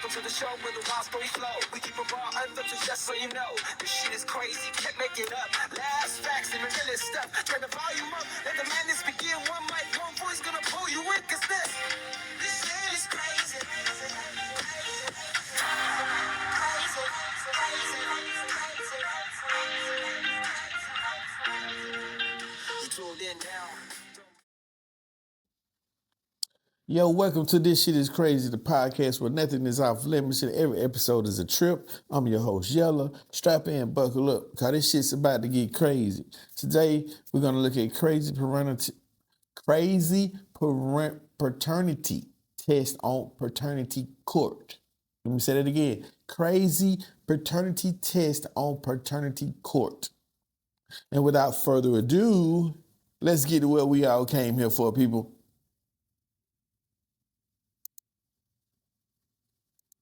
Welcome to the show where the wild story flow. We keep a raw unfiltered just so you know. This shit is crazy, can't make it up. Last facts and the realest stuff. Turn the volume up, let the madness begin. One mic, one voice gonna pull you in, cause this shit is crazy. You tuned in now. Yo, welcome to This Shit Is Crazy, the podcast where nothing is off limits and every episode is a trip. I'm your host, Yella. Strap in, buckle up, because this shit's about to get crazy. Today, we're going to look at paternity test on paternity court. Let me say that again. Crazy paternity test on paternity court. And without further ado, let's get to what we all came here for, people.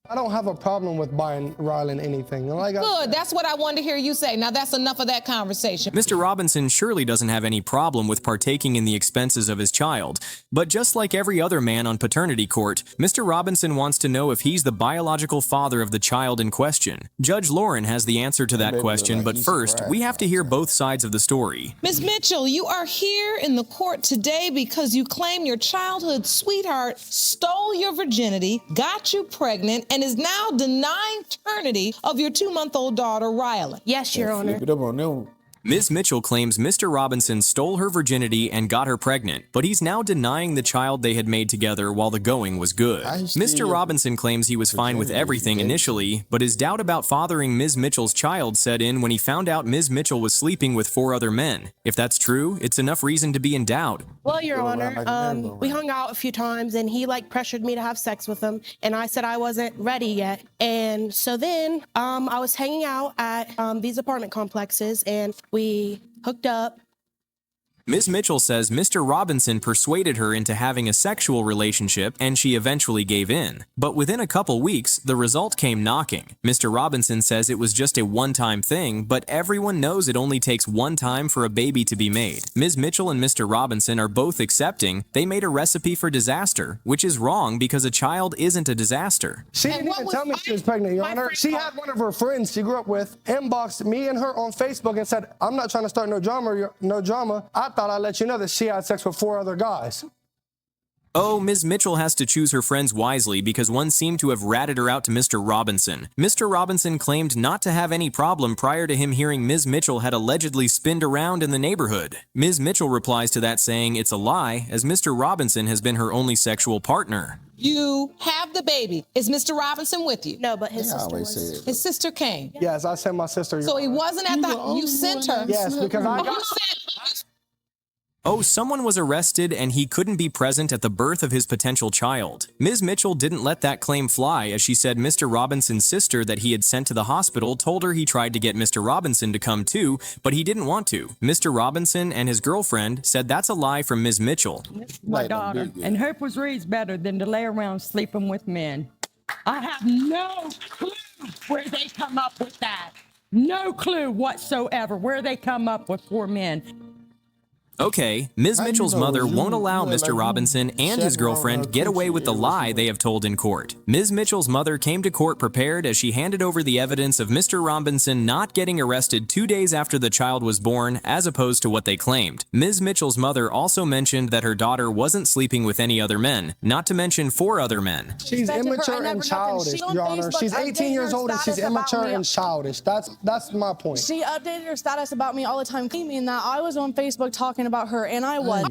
I don't have a problem with buying Rylan anything. Good, that's what I wanted to hear you say. Now that's enough of that conversation. Mr. Robinson surely doesn't have any problem with partaking in the expenses of his child, but just like every other man on paternity court, Mr. Robinson wants to know if he's the biological father of the child in question. Judge Lauren has the answer to that question, but first, we have to hear both sides of the story. Ms. Mitchell, you are here in the court today because you claim your childhood sweetheart stole your virginity, got you pregnant, and is now denying paternity of your 2-month-old daughter, Rylan. Yes, Your Honor. Flip it up on them. Ms. Mitchell claims Mr. Robinson stole her virginity and got her pregnant, but he's now denying the child they had made together while the going was good. Mr. Robinson claims he was fine with everything initially, but his doubt about fathering Ms. Mitchell's child set in when he found out Ms. Mitchell was sleeping with 4 other men. If that's true, it's enough reason to be in doubt. Well, Your Honor, we hung out a few times and he pressured me to have sex with him, and I said I wasn't ready yet. And so then I was hanging out at these apartment complexes and we hooked up. Ms. Mitchell says Mr. Robinson persuaded her into having a sexual relationship and she eventually gave in. But within a couple weeks, the result came knocking. Mr. Robinson says it was just a one-time thing, but everyone knows it only takes one time for a baby to be made. Ms. Mitchell and Mr. Robinson are both accepting they made a recipe for disaster, which is wrong because a child isn't a disaster. She didn't even tell me she was pregnant, Your Honor. She had one of her friends she grew up with inboxed me and her on Facebook and said, I'm not trying to start no drama. I thought I'd let you know that she had sex with 4 other guys. Oh, Ms. Mitchell has to choose her friends wisely because one seemed to have ratted her out to Mr. Robinson. Mr. Robinson claimed not to have any problem prior to him hearing Ms. Mitchell had allegedly spinned around in the neighborhood. Ms. Mitchell replies to that saying it's a lie, as Mr. Robinson has been her only sexual partner. You have the baby. Is Mr. Robinson with you? No, but his sister was. His sister came. Yes, I sent my sister. So he wasn't at the, you sent her. Yes, because I got... Oh, someone was arrested and he couldn't be present at the birth of his potential child. Ms. Mitchell didn't let that claim fly as she said Mr. Robinson's sister that he had sent to the hospital told her he tried to get Mr. Robinson to come too, but he didn't want to. Mr. Robinson and his girlfriend said that's a lie from Ms. Mitchell. My daughter, and Hope was raised better than to lay around sleeping with men. I have no clue where they come up with that. No clue whatsoever where they come up with 4 men. Okay, Ms. Mitchell's mother won't allow Mr. Robinson and his girlfriend get away with the lie they have told in court. Ms. Mitchell's mother came to court prepared as she handed over the evidence of Mr. Robinson not getting arrested 2 days after the child was born, as opposed to what they claimed. Ms. Mitchell's mother also mentioned that her daughter wasn't sleeping with any other men, not to mention 4 other men. She's immature and childish, Your Honor. She's 18 years old and she's immature and childish. That's my point. She updated her status about me all the time, claiming that I was on Facebook talking about her, and I was.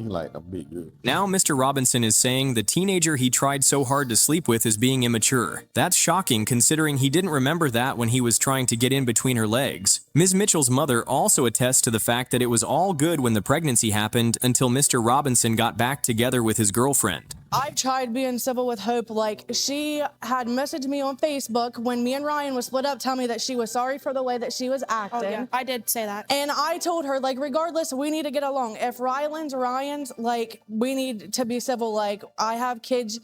Now Mr. Robinson is saying the teenager he tried so hard to sleep with is being immature. That's shocking considering he didn't remember that when he was trying to get in between her legs. Ms. Mitchell's mother also attests to the fact that it was all good when the pregnancy happened until Mr. Robinson got back together with his girlfriend. I tried being civil with Hope. She had messaged me on Facebook when me and Ryan was split up, telling me that she was sorry for the way that she was acting. Oh, yeah, I did say that. And I told her, regardless, we need to get along. If Ryan's, we need to be civil. I have kids.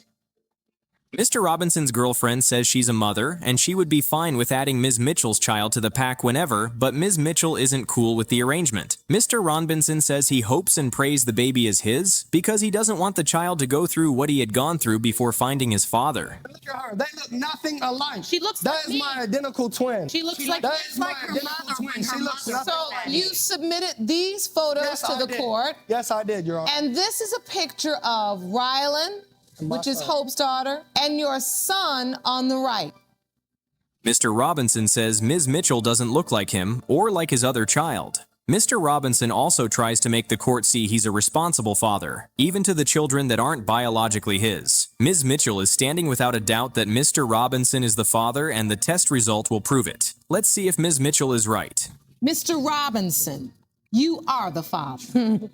Mr. Robinson's girlfriend says she's a mother, and she would be fine with adding Ms. Mitchell's child to the pack whenever, but Ms. Mitchell isn't cool with the arrangement. Mr. Robinson says he hopes and prays the baby is his, because he doesn't want the child to go through what he had gone through before finding his father. Look at her. They look nothing alike. She looks That like is me. my identical twin. She looks like That is my her identical mother twin. when She her looks mother. nothing So like you submitted these photos Yes, to I the did. court, Yes, I did, Your Honor. and this is a picture of Rylan, which is Hope's daughter, and your son on the right. Mr. Robinson says Ms. Mitchell doesn't look like him or like his other child. Mr. Robinson also tries to make the court see he's a responsible father, even to the children that aren't biologically his. Ms. Mitchell is standing without a doubt that Mr. Robinson is the father, and the test result will prove it. Let's see if Ms. Mitchell is right. Mr. Robinson, you are the father.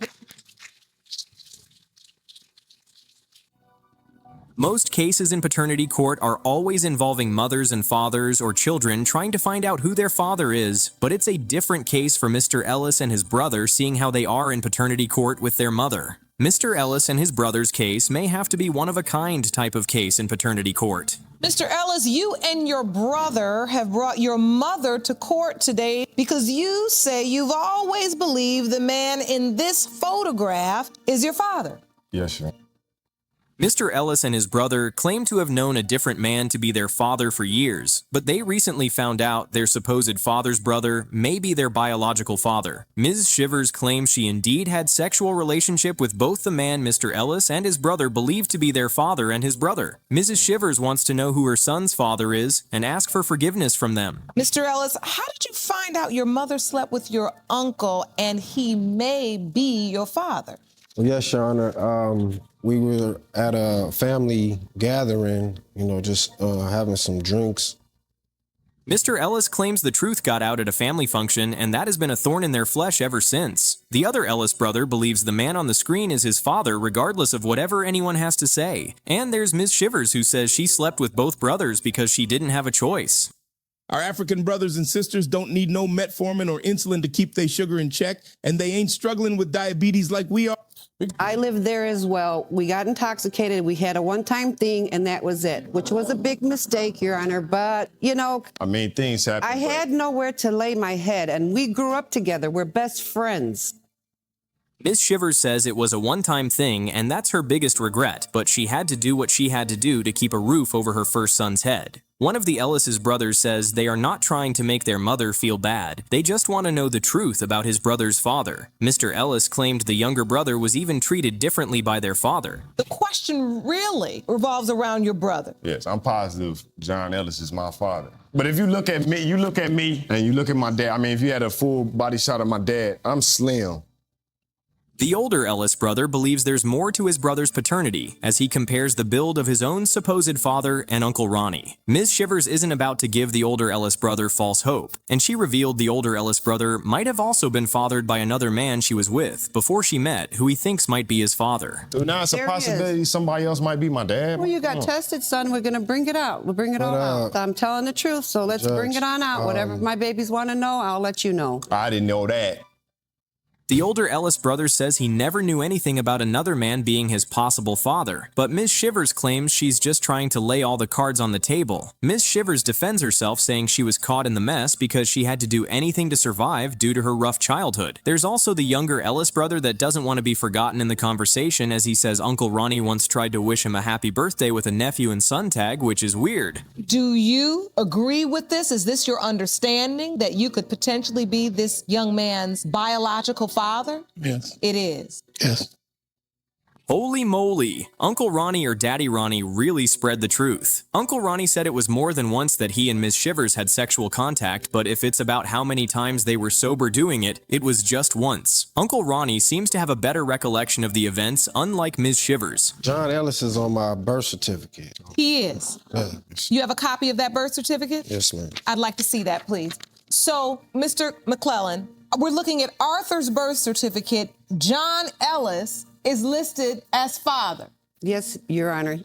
Most cases in paternity court are always involving mothers and fathers or children trying to find out who their father is, but it's a different case for Mr. Ellis and his brother, seeing how they are in paternity court with their mother. Mr. Ellis and his brother's case may have to be one-of-a-kind type of case in paternity court. Mr. Ellis, you and your brother have brought your mother to court today because you say you've always believed the man in this photograph is your father. Yes, sir. Mr. Ellis and his brother claim to have known a different man to be their father for years, but they recently found out their supposed father's brother may be their biological father. Ms. Shivers claims she indeed had sexual relationship with both the man Mr. Ellis and his brother believed to be their father and his brother. Mrs. Shivers wants to know who her son's father is and ask for forgiveness from them. Mr. Ellis, how did you find out your mother slept with your uncle and he may be your father? Yes, Your Honor. We were at a family gathering, just having some drinks. Mr. Ellis claims the truth got out at a family function, and that has been a thorn in their flesh ever since. The other Ellis brother believes the man on the screen is his father regardless of whatever anyone has to say. And there's Ms. Shivers, who says she slept with both brothers because she didn't have a choice. Our African brothers and sisters don't need no metformin or insulin to keep their sugar in check, and they ain't struggling with diabetes like we are. I lived there as well. We got intoxicated. We had a one-time thing, and that was it, which was a big mistake, Your Honor. But, Things happen. I had nowhere to lay my head, and we grew up together. We're best friends. Ms. Shivers says it was a one-time thing, and that's her biggest regret, but she had to do what she had to do to keep a roof over her first son's head. One of the Ellis's brothers says they are not trying to make their mother feel bad. They just want to know the truth about his brother's father. Mr. Ellis claimed the younger brother was even treated differently by their father. The question really revolves around your brother. Yes, I'm positive John Ellis is my father. But if you look at me, and you look at my dad, if you had a full body shot of my dad, I'm slim. The older Ellis brother believes there's more to his brother's paternity, as he compares the build of his own supposed father and Uncle Ronnie. Ms. Shivers isn't about to give the older Ellis brother false hope, and she revealed the older Ellis brother might have also been fathered by another man she was with before she met, who he thinks might be his father. So now it's a There he possibility somebody else might be my dad. Well, you got tested, son. We're going to bring it out. We'll bring it all out. I'm telling the truth, so let's bring it on out. Whatever my babies want to know, I'll let you know. I didn't know that. The older Ellis brother says he never knew anything about another man being his possible father, but Ms. Shivers claims she's just trying to lay all the cards on the table. Ms. Shivers defends herself, saying she was caught in the mess because she had to do anything to survive due to her rough childhood. There's also the younger Ellis brother that doesn't want to be forgotten in the conversation, as he says Uncle Ronnie once tried to wish him a happy birthday with a nephew and son tag, which is weird. Do you agree with this? Is this your understanding that you could potentially be this young man's biological father? Yes. It is. Yes. Holy moly! Uncle Ronnie or Daddy Ronnie really spread the truth. Uncle Ronnie said it was more than once that he and Ms. Shivers had sexual contact, but if it's about how many times they were sober doing it, it was just once. Uncle Ronnie seems to have a better recollection of the events, unlike Ms. Shivers. John Ellis is on my birth certificate. He is. You have a copy of that birth certificate? Yes, ma'am. I'd like to see that, please. So, Mr. McClellan, we're looking at Arthur's birth certificate. John Ellis is listed as father. Yes, Your Honor.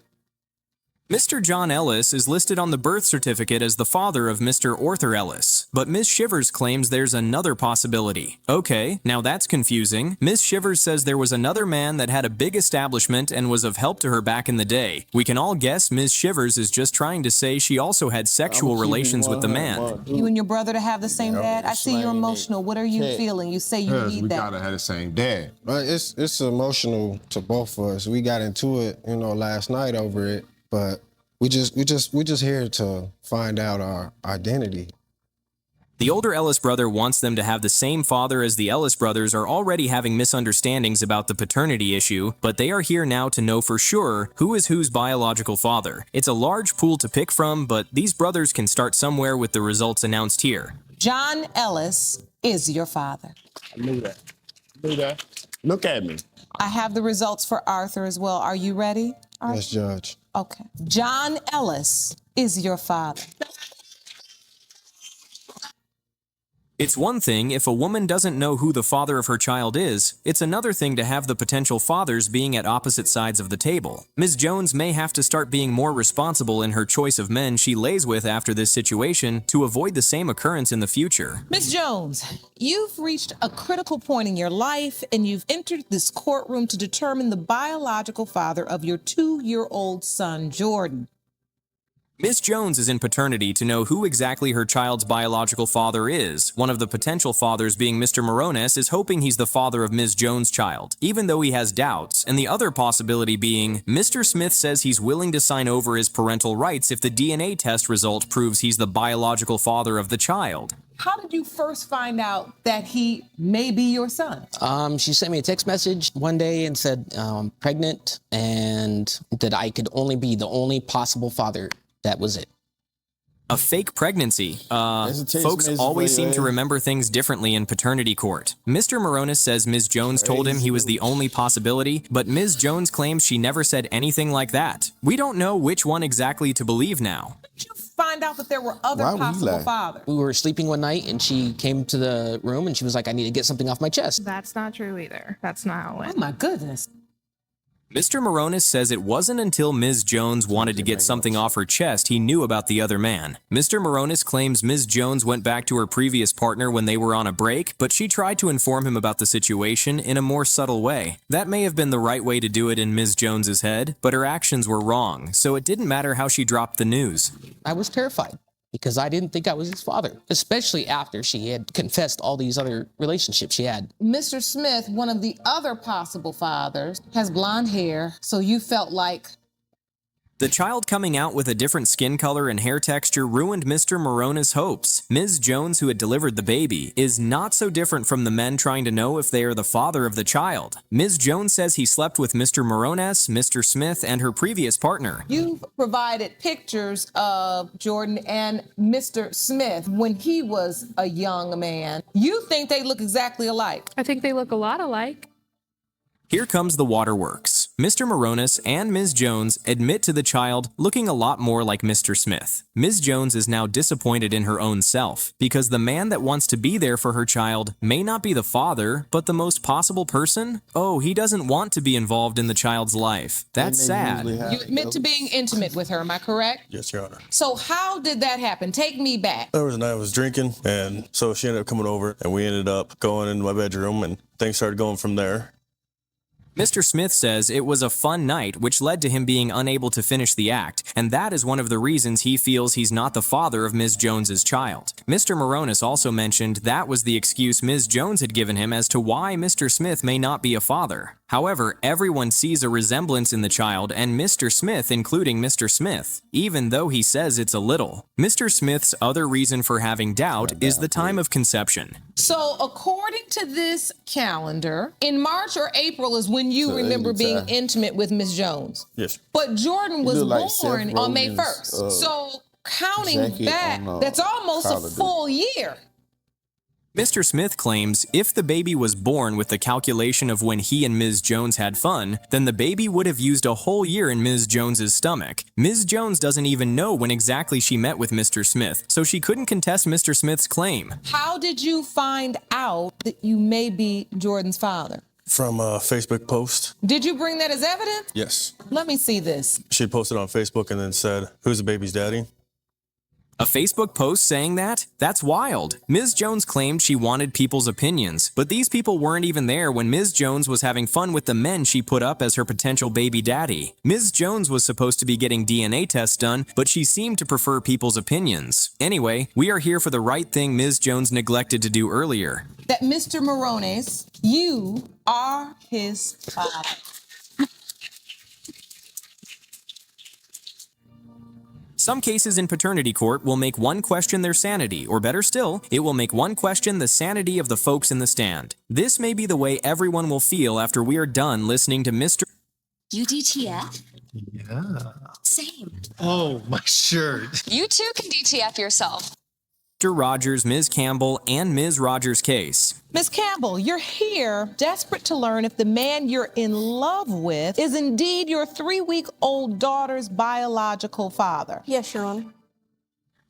Mr. John Ellis is listed on the birth certificate as the father of Mr. Arthur Ellis, but Ms. Shivers claims there's another possibility. Okay, now that's confusing. Ms. Shivers says there was another man that had a big establishment and was of help to her back in the day. We can all guess Ms. Shivers is just trying to say she also had sexual relations with the man. You and your brother to have the same dad? I see you're emotional. What are you feeling? You say you need We that. gotta have the same dad. But it's emotional to both of us. We got into it, last night over it, but we just here to find out our identity. The older Ellis brother wants them to have the same father, as the Ellis brothers are already having misunderstandings about the paternity issue, but they are here now to know for sure who is whose biological father. It's a large pool to pick from, but these brothers can start somewhere with the results announced here. John Ellis is your father. I knew that. Look at me. I have the results for Arthur as well. Are you ready? Yes, Judge. Okay. John Ellis is your father. It's one thing if a woman doesn't know who the father of her child is, it's another thing to have the potential fathers being at opposite sides of the table. Ms. Jones may have to start being more responsible in her choice of men she lays with after this situation to avoid the same occurrence in the future. Ms. Jones, you've reached a critical point in your life and you've entered this courtroom to determine the biological father of your 2-year-old son, Jordan. Ms. Jones is in paternity to know who exactly her child's biological father is. One of the potential fathers, being Mr. Morones, is hoping he's the father of Ms. Jones' child, even though he has doubts, and the other possibility being Mr. Smith says he's willing to sign over his parental rights if the DNA test result proves he's the biological father of the child. How did you first find out that he may be your son? She sent me a text message one day and said pregnant and that I could only be the only possible father. That was it. A fake pregnancy. Folks always seem to remember things differently in paternity court. Mr. Morones says Ms. Jones told him he was the only possibility, but Ms. Jones claims she never said anything like that. We don't know which one exactly to believe now. Did you find out that there were other possible fathers? We were sleeping one night and she came to the room and she was like, I need to get something off my chest. That's not true either. That's not how it went. Oh my goodness. Mr. Morones says it wasn't until Ms. Jones wanted to get something off her chest he knew about the other man. Mr. Morones claims Ms. Jones went back to her previous partner when they were on a break, but she tried to inform him about the situation in a more subtle way. That may have been the right way to do it in Ms. Jones's head, but her actions were wrong, so it didn't matter how she dropped the news. I was terrified because I didn't think I was his father, especially after she had confessed all these other relationships she had. Mr. Smith, one of the other possible fathers, has blonde hair, so you felt like... The child coming out with a different skin color and hair texture ruined Mr. Morones' hopes. Ms. Jones, who had delivered the baby, is not so different from the men trying to know if they are the father of the child. Ms. Jones says he slept with Mr. Morones, Mr. Smith, and her previous partner. You've provided pictures of Jordan and Mr. Smith when he was a young man. You think they look exactly alike? I think they look a lot alike. Here comes the waterworks. Mr. Morones and Ms. Jones admit to the child looking a lot more like Mr. Smith. Ms. Jones is now disappointed in her own self because the man that wants to be there for her child may not be the father, but the most possible person? Oh, he doesn't want to be involved in the child's life. That's sad. You admit to being intimate with her, am I correct? Yes, Your Honor. So how did that happen? Take me back. There was a night I was drinking, and so she ended up coming over, and we ended up going into my bedroom, and things started going from there. Mr. Smith says it was a fun night, which led to him being unable to finish the act, and that is one of the reasons he feels he's not the father of Ms. Jones's child. Mr. Morones also mentioned that was the excuse Ms. Jones had given him as to why Mr. Smith may not be a father. However, everyone sees a resemblance in the child and Mr. Smith, including Mr. Smith, even though he says it's a little. Mr. Smith's other reason for having doubt is the time of conception. So according to this calendar, in March or April is when you remember being intimate with Ms. Jones. Yes. But Jordan was born on May 1st. So counting back, that's almost a full year. Mr. Smith claims if the baby was born with the calculation of when he and Ms. Jones had fun, then the baby would have used a whole year in Ms. Jones's stomach. Ms. Jones doesn't even know when exactly she met with Mr. Smith, so she couldn't contest Mr. Smith's claim. How did you find out that you may be Jordan's father? From a Facebook post. Did you bring that as evidence? Yes. Let me see this. She had posted on Facebook and then said, "Who's the baby's daddy?" A Facebook post saying that? That's wild. Ms. Jones claimed she wanted people's opinions, but these people weren't even there when Ms. Jones was having fun with the men she put up as her potential baby daddy. Ms. Jones was supposed to be getting DNA tests done, but she seemed to prefer people's opinions. Anyway, we are here for the right thing Ms. Jones neglected to do earlier. That Mr. Morones, you are his father. Some cases in paternity court will make one question their sanity, or better still, it will make one question the sanity of the folks in the stand. This may be the way everyone will feel after we are done listening to Mr. You DTF? Yeah. Same. Oh, my shirt. You too can DTF yourself. Rogers, Ms. Campbell, and Ms. Rogers' case. Ms. Campbell, you're here desperate to learn if the man you're in love with is indeed your 3-week-old daughter's biological father. Yes, Your Honor.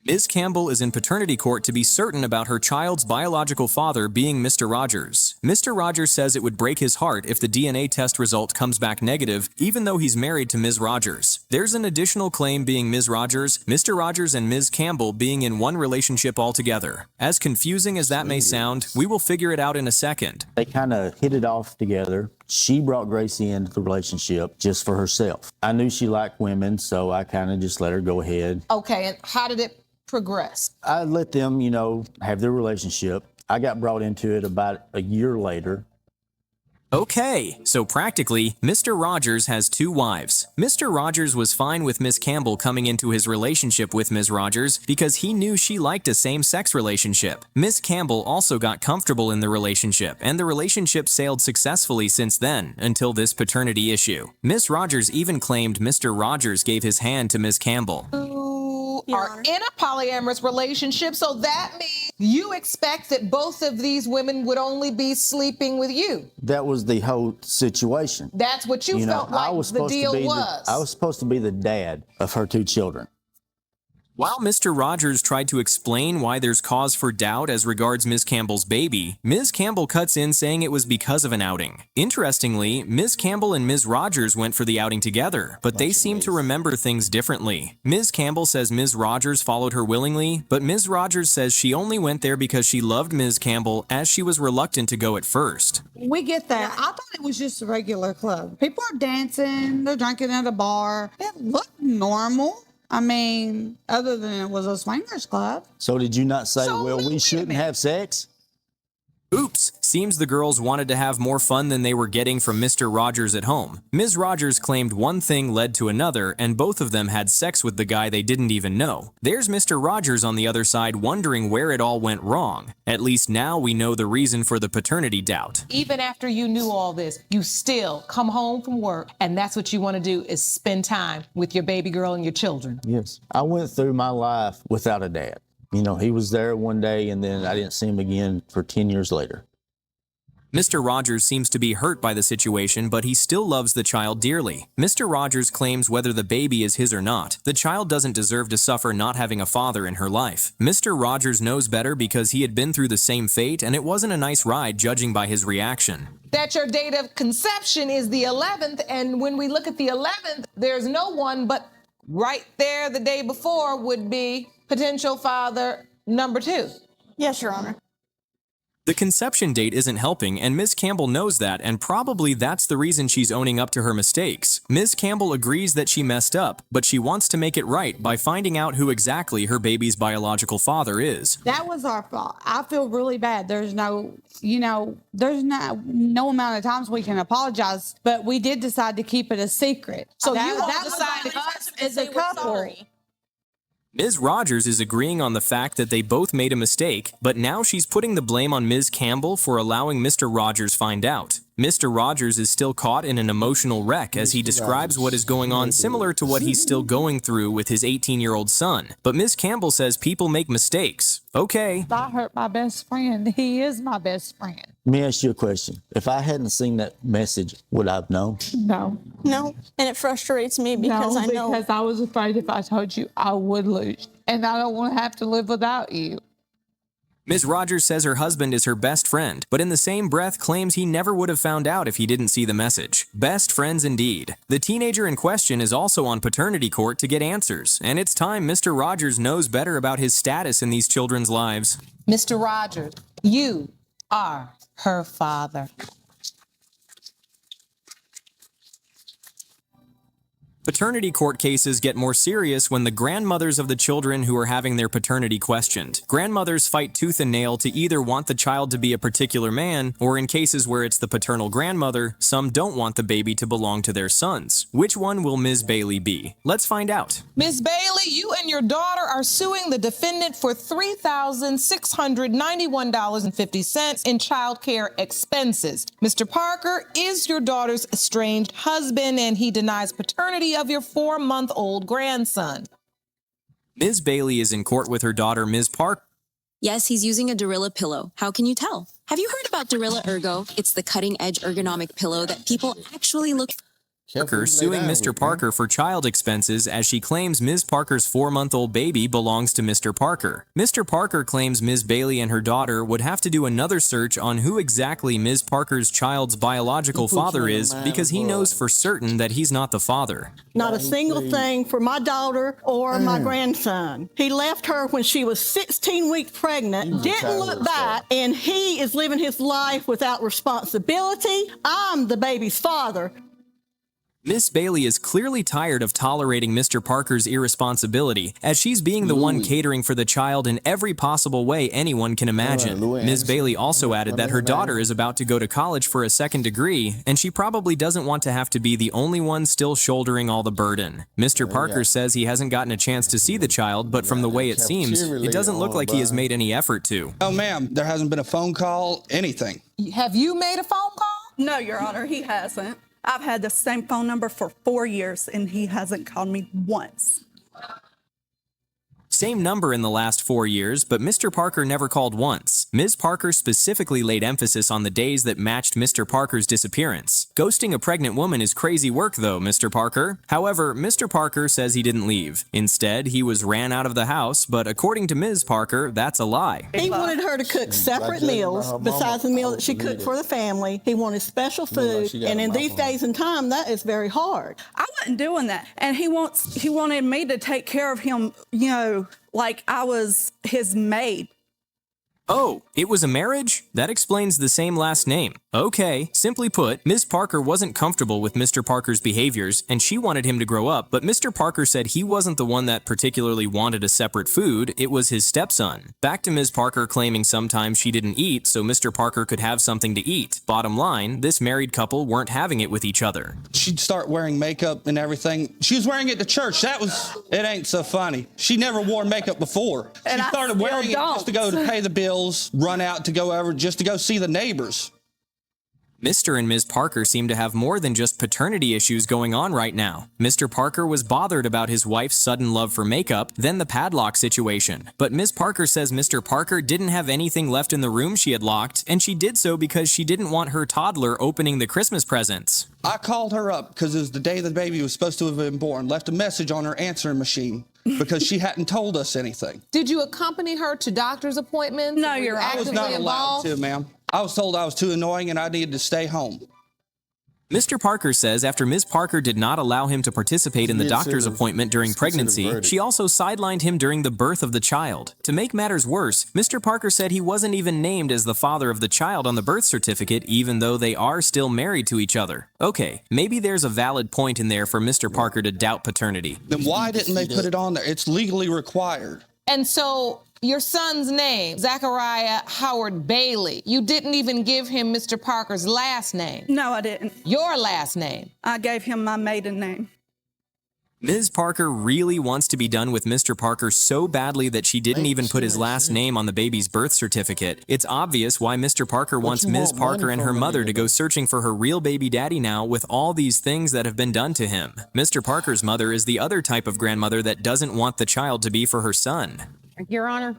Ms. Campbell is in paternity court to be certain about her child's biological father being Mr. Rogers. Mr. Rogers says it would break his heart if the DNA test result comes back negative, even though he's married to Ms. Rogers. There's an additional claim being Ms. Rogers, Mr. Rogers, and Ms. Campbell being in one relationship altogether. As confusing as that may sound, we will figure it out in a second. They kind of hit it off together. She brought Gracie into the relationship just for herself. I knew she liked women, so I kind of just let her go ahead. Okay, and how did it progress? I let them, have their relationship. I got brought into it about a year later. Okay, so practically, Mr. Rogers has 2 wives. Mr. Rogers was fine with Miss Campbell coming into his relationship with Ms. Rogers because he knew she liked a same-sex relationship. Miss Campbell also got comfortable in the relationship, and the relationship sailed successfully since then, until this paternity issue. Miss Rogers even claimed Mr. Rogers gave his hand to Miss Campbell. Are in a polyamorous relationship, so that means you expect that both of these women would only be sleeping with you. That was the whole situation. That's what you felt like the deal was. I was supposed to be the dad of her 2 children. While Mr. Rogers tried to explain why there's cause for doubt as regards Ms. Campbell's baby, Ms. Campbell cuts in saying it was because of an outing. Interestingly, Ms. Campbell and Ms. Rogers went for the outing together, but they seem to remember things differently. Ms. Campbell says Ms. Rogers followed her willingly, but Ms. Rogers says she only went there because she loved Ms. Campbell, as she was reluctant to go at first. We get that. I thought it was just a regular club. People are dancing, they're drinking at a bar. It looked normal. I mean, other than it was a swingers club. So did you not say, well, we shouldn't have sex? Oops, seems the girls wanted to have more fun than they were getting from Mr. Rogers at home. Ms. Rogers claimed one thing led to another, and both of them had sex with the guy they didn't even know. There's Mr. Rogers on the other side wondering where it all went wrong. At least now we know the reason for the paternity doubt. Even after you knew all this, you still come home from work, and that's what you want to do is spend time with your baby girl and your children. Yes. I went through my life without a dad. He was there one day, and then I didn't see him again for 10 years later. Mr. Rogers seems to be hurt by the situation, but he still loves the child dearly. Mr. Rogers claims whether the baby is his or not, the child doesn't deserve to suffer not having a father in her life. Mr. Rogers knows better because he had been through the same fate, and it wasn't a nice ride judging by his reaction. That your date of conception is the 11th, and when we look at the 11th, there's no one, but right there the day before would be potential father number 2. Yes, Your Honor. The conception date isn't helping, and Ms. Campbell knows that, and probably that's the reason she's owning up to her mistakes. Ms. Campbell agrees that she messed up, but she wants to make it right by finding out who exactly her baby's biological father is. That was our fault. I feel really bad. There's no amount of times we can apologize, but we did decide to keep it a secret. So that all decided us as a couple. Ms. Rogers is agreeing on the fact that they both made a mistake, but now she's putting the blame on Ms. Campbell for allowing Mr. Rogers find out. Mr. Rogers is still caught in an emotional wreck as he describes what is going on, similar to what he's still going through with his 18-year-old son. But Ms. Campbell says people make mistakes. Okay. I hurt my best friend. He is my best friend. Let me ask you a question. If I hadn't seen that message, would I have known? No. No, and it frustrates me because I know. Because I was afraid if I told you, I would lose. And I don't want to have to live without you. Ms. Rogers says her husband is her best friend, but in the same breath claims he never would have found out if he didn't see the message. Best friends indeed. The teenager in question is also on paternity court to get answers, and it's time Mr. Rogers knows better about his status in these children's lives. Mr. Rogers, you are her father. Paternity court cases get more serious when the grandmothers of the children who are having their paternity questioned. Grandmothers fight tooth and nail to either want the child to be a particular man, or in cases where it's the paternal grandmother, some don't want the baby to belong to their sons. Which one will Ms. Bailey be? Let's find out. Ms. Bailey, you and your daughter are suing the defendant for $3,691.50 in child care expenses. Mr. Parker is your daughter's estranged husband, and he denies paternity of your 4-month-old grandson. Ms. Bailey is in court with her daughter, Ms. Parker. Yes, he's using a Dorilla pillow. How can you tell? Have you heard about Dorilla Ergo? It's the cutting-edge ergonomic pillow that people actually look for. Parker suing Mr. Parker for child expenses as she claims Ms. Parker's 4-month-old baby belongs to Mr. Parker. Mr. Parker claims Ms. Bailey and her daughter would have to do another search on who exactly Ms. Parker's child's biological father is because he knows for certain that he's not the father. Not a single thing for my daughter or my grandson. He left her when she was 16 weeks pregnant, didn't look back, and he is living his life without responsibility. I'm the baby's father. Miss Bailey is clearly tired of tolerating Mr. Parker's irresponsibility, as she's being the one catering for the child in every possible way anyone can imagine. Ms. Bailey also added that her daughter is about to go to college for a second degree, and she probably doesn't want to have to be the only one still shouldering all the burden. Mr. Parker says he hasn't gotten a chance to see the child, but from the way it seems, it doesn't look like he has made any effort to. Oh, ma'am, there hasn't been a phone call, anything. Have you made a phone call? No, Your Honor, he hasn't. I've had the same phone number for 4 years, and he hasn't called me once. Same number in the last 4 years, but Mr. Parker never called once. Ms. Parker specifically laid emphasis on the days that matched Mr. Parker's disappearance. Ghosting a pregnant woman is crazy work though, Mr. Parker. However, Mr. Parker says he didn't leave. Instead, he was ran out of the house, but according to Ms. Parker, that's a lie. He wanted her to cook separate meals besides the meal that she cooked for the family. He wanted special food, and in these days and time, that is very hard. I wasn't doing that, and he wanted me to take care of him, you know, like I was his maid. Oh, it was a marriage? That explains the same last name. Okay, simply put, Ms. Parker wasn't comfortable with Mr. Parker's behaviors, and she wanted him to grow up, but Mr. Parker said he wasn't the one that particularly wanted a separate food, it was his stepson. Back to Ms. Parker claiming sometimes she didn't eat so Mr. Parker could have something to eat. Bottom line, this married couple weren't having it with each other. She'd start wearing makeup and everything. She was wearing it to church. It ain't so funny. She never wore makeup before. She started wearing it just to go to pay the bills, run out to go over just to go see the neighbors. Mr. and Ms. Parker seem to have more than just paternity issues going on right now. Mr. Parker was bothered about his wife's sudden love for makeup, then the padlock situation. But Ms. Parker says Mr. Parker didn't have anything left in the room she had locked, and she did so because she didn't want her toddler opening the Christmas presents. I called her up because it was the day the baby was supposed to have been born, left a message on her answering machine because she hadn't told us anything. Did you accompany her to doctor's appointments? No, I was not allowed to, ma'am. I was told I was too annoying and I needed to stay home. Mr. Parker says after Ms. Parker did not allow him to participate in the doctor's appointment during pregnancy, she also sidelined him during the birth of the child. To make matters worse, Mr. Parker said he wasn't even named as the father of the child on the birth certificate, even though they are still married to each other. Okay, maybe there's a valid point in there for Mr. Parker to doubt paternity. Then why didn't they put it on there? It's legally required. And so your son's name, Zachariah Howard Bailey, you didn't even give him Mr. Parker's last name. No, I didn't. Your last name. I gave him my maiden name. Ms. Parker really wants to be done with Mr. Parker so badly that she didn't even put his last name on the baby's birth certificate. It's obvious why Mr. Parker wants Ms. Parker and her mother to go searching for her real baby daddy now with all these things that have been done to him. Mr. Parker's mother is the other type of grandmother that doesn't want the child to be for her son. Your Honor,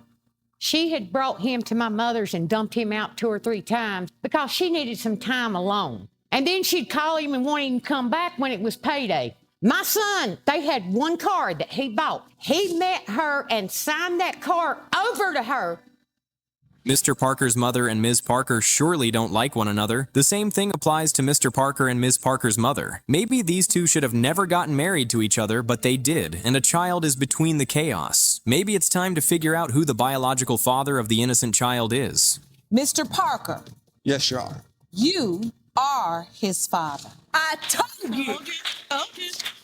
she had brought him to my mother's and dumped him out 2 or 3 times because she needed some time alone. And then she'd call him and want him to come back when it was payday. My son, they had one card that he bought. He met her and signed that card over to her. Mr. Parker's mother and Ms. Parker surely don't like one another. The same thing applies to Mr. Parker and Ms. Parker's mother. Maybe these two should have never gotten married to each other, but they did, and a child is between the chaos. Maybe it's time to figure out who the biological father of the innocent child is. Mr. Parker, Yes, Your Honor. you are his father. I told you.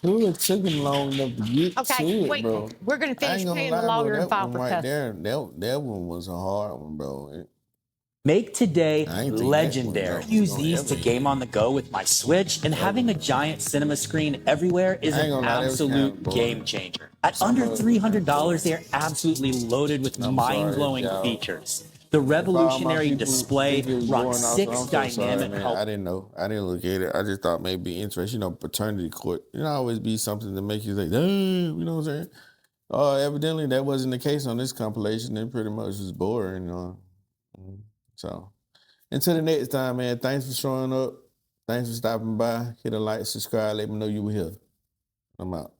Who it took him long enough to get Okay, to it, wait. bro? We're going to I ain't finish gonna paying lie, the lawyer bro, and file that for one right custody. there, that one was a hard one, bro. Make today I ain't think legendary. that one was Use gonna these ever to hit. game on the go with my Switch, and having a giant cinema screen everywhere is I ain't an gonna lie, that was kinda absolute boring. game changer. At under $300, they're absolutely loaded with I'm mind-blowing sorry, y'all. features. The revolutionary display runs I'm 6 so sorry, dynamic man. colors. I didn't know. I didn't look at it. I just thought maybe interesting. You know, paternity court. You know, always be something to make you think, you know what I'm saying? Evidently that wasn't the case on this compilation. It pretty much was boring, you know. So, until the next time, man, thanks for showing up. Thanks for stopping by. Hit a like, subscribe, let me know you were here. I'm out.